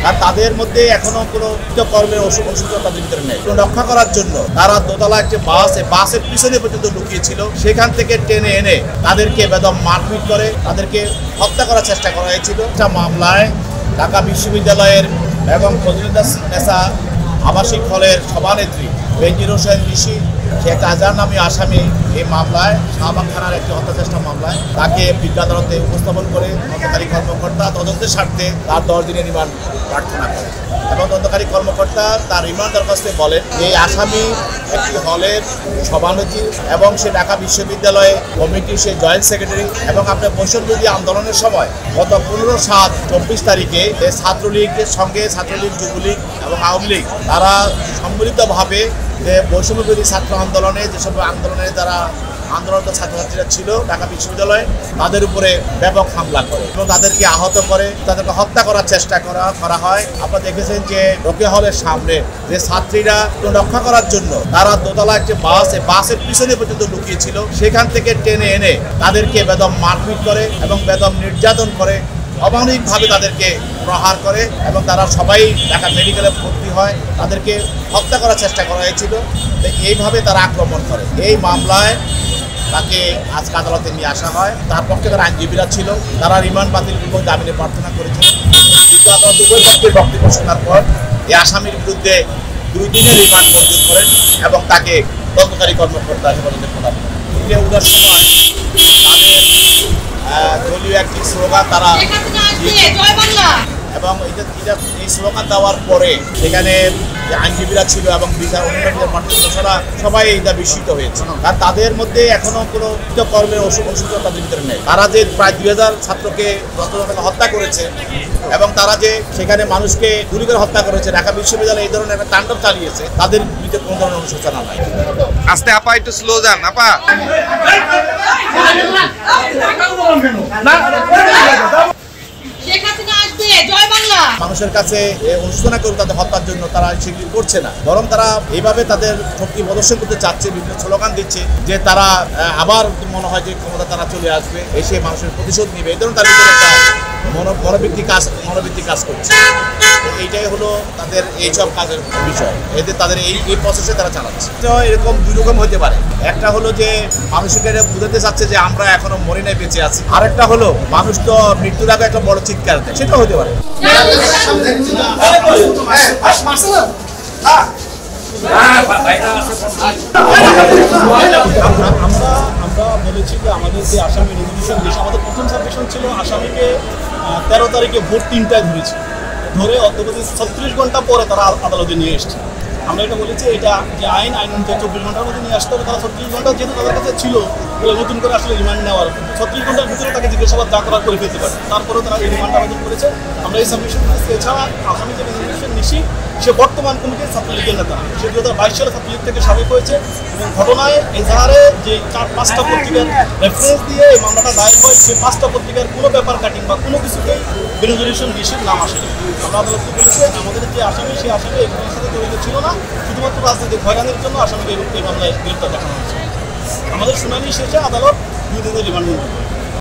আর তাদের মধ্যে এখনো কোনো কর্মের অংশীদার তাদের ভিতরে নেই। রক্ষা করার জন্য তারা দোতলা একটি বাসের পিছনে পর্যন্ত লুকিয়েছিল, সেখান থেকে টেনে এনে তাদেরকে বেদম মারপিট করে তাদেরকে হত্যা করার চেষ্টা করা হয়েছিল। একটা মামলায় ঢাকা বিশ্ববিদ্যালয়ের এবং ফজলুন্নেসা আবাসিক হলের সভানেত্রী বেনজির হোসেন ঋষি শেখ আজহার নামী আসামি এই মামলায় শাহবাগ থানার একটি হত্যা চেষ্টা মামলায় তাকে বিজ্ঞ আদালতে উপস্থাপন করে তদন্তকারী কর্মকর্তা তদন্তের স্বার্থে তার 10 দিনের রিমান্ড প্রার্থনা করে এবং তদন্তকারী কর্মকর্তা তার রিমান্ড দরখাস্তে বলেন এই আসামি একটি হলের সভানেত্রী এবং সে ঢাকা বিশ্ববিদ্যালয়ে কমিটির সে জয়েন্ট সেক্রেটারি এবং আপনার বৈষম্যবিরোধী আন্দোলনের সময় গত 15/7/24 তারিখে ছাত্রলীগের সঙ্গে ছাত্রলীগ, যুবলীগ এবং আওয়ামী লীগ তারা সম্মিলিতভাবে যে বৈষম্যবিরোধী ছাত্র আন্দোলনে যেসব আন্দোলনে যারা আন্দোলনরত ছাত্রছাত্রীরা ছিল ঢাকা বিশ্ববিদ্যালয়ে তাদের উপরে ব্যাপক হামলা করে এবং তাদেরকে আহত করে, তাদেরকে হত্যা করার চেষ্টা করা হয়। আপনারা দেখেছেন যে রোকেয়া হলের সামনে যে ছাত্রীরা রক্ষা করার জন্য তারা দোতলা একটি বাসের পিছনে পর্যন্ত লুকিয়েছিল, সেখান থেকে টেনে এনে তাদেরকে বেদম মারপিট করে এবং বেদম নির্যাতন করে, অমানবিকভাবে তাদেরকে প্রহার করে এবং তারা সবাই ঢাকা মেডিকেলে ভর্তি হয়, তাদেরকে হত্যা করার চেষ্টা করা হয়েছিল। এইভাবে তারা আক্রমণ করে। এই মামলায় তাকে আজকে আদালতে নিয়ে আসা হয়। তার পক্ষে তারা আইনজীবীরা ছিল, তারা রিমান্ড বাতিল এবং জামিনে প্রার্থনা করেছিল। কিন্তু আদালত উভয় পক্ষের বক্তব্য শোনার পর এই আসামির বিরুদ্ধে 2 দিনের রিমান্ড মঞ্জুর করেন এবং তাকে তদন্তকারী কর্মকর্তা হেফাজতে প্রদান করেন। উঠে ওঠার সময় তাদের দলীয় একটি স্লোগান তারা এবং এই স্লোগান দেওয়ার পরে সেখানে আইনজীবীরা ছিল এবং বিচার অন্যান্য সবাই এটা বিস্মিত হয়েছে। আর তাদের মধ্যে এখনো কোনো কর্মের অংশীদার তাদের ভিতরে নেই। তারা যে প্রায় 2000 ছাত্রকে হত্যা করেছে এবং তারা যে সেখানে মানুষকে গুলি করে হত্যা করেছে, ঢাকা বিশ্ববিদ্যালয়ে এই ধরনের একটা তাণ্ডব চালিয়েছে, তাদের ভিতরে কোনো ধরনের অনুশোচনা নাই। আস্তে আপা, একটু স্লো যান আপা। মানুষের কাছে অনুশোচনা করে তাদের হত্যার জন্য তারা সেগুলি করছে না, বরং তারা এইভাবে তাদের শক্তি প্রদর্শন করতে চাচ্ছে, বিভিন্ন স্লোগান দিচ্ছে যে তারা আবার মনে হয় যে ক্ষমতা তারা চলে আসবে, এসে মানুষের প্রতিশোধ নিবে। এই ধরনের তার ভিতরে একটা মনোবৃত্তি কাজ করছে। এইটাই হলো তাদের এইসব কাজের বিষয়। এদের তাদের এই প্রসেসে তারা চালাচ্ছে। এরকম 2 রকম হতে পারে। একটা হলো যে মানুষকে বুঝাতে চাচ্ছে যে আমরা এখনো মরি নাই, বেঁচে আছি। আরেকটা হলো মানুষ তো মৃত্যুর আগে একটা বড় চিৎকার দেয়, সেটাও হতে পারে। আমরা বলেছি যে আমাদের যে আসামি রেজলিউশন দিয়েছে, আমাদের প্রথম সাবমিশন ছিল আসামিকে 13 তারিখে ভোর 3টায় ধরেছি, ধরে অদ্যবধি 36 ঘন্টা পরে তারা আদালতে নিয়ে এসছে। আমরা এটা বলেছি এটা যে আইন 24 ঘন্টার মধ্যে নিয়ে আসতে হবে। তারা 36 ঘন্টা যেহেতু তাদের কাছে ছিল বলে নতুন করে আসলে রিমান্ড নেওয়ার 36 ঘন্টার ভিতরে তাকে জিজ্ঞাসাবাদ যা করার করে ফেলতে পারে। তারপরেও তারা এই রিমান্ড আবেদন করেছে। আমরা এই সাবমিশন করেছি। এছাড়া আসামি যে রেজলিউশন নিশি সে বর্তমান কমিটির ছাত্রলীগের নেতা, সে 2022 সালে ছাত্রলীগ থেকে সাবেক হয়েছে এবং ঘটনায় এজাহারে যে 4-5টা পত্রিকার রেফারেন্স দিয়ে এই মামলাটা দায়ের হয়, সেই 5টা পত্রিকার কোনো পেপার কাটিং বা কোনো কিছুতেই রেজলিউশন নিশির নাম আসেনি। আমরা আদালতকে বলেছি আমাদের যে আসামি সেই আসামি এগুলোর সাথে জড়িত ছিল না, শুধুমাত্র রাজনৈতিক হয়রানির জন্য আসামিকে এই মামলায় গ্রেপ্তার দেখানো হয়েছে। আমাদের শুনানি শেষে আদালত 2 দিনের রিমান্ড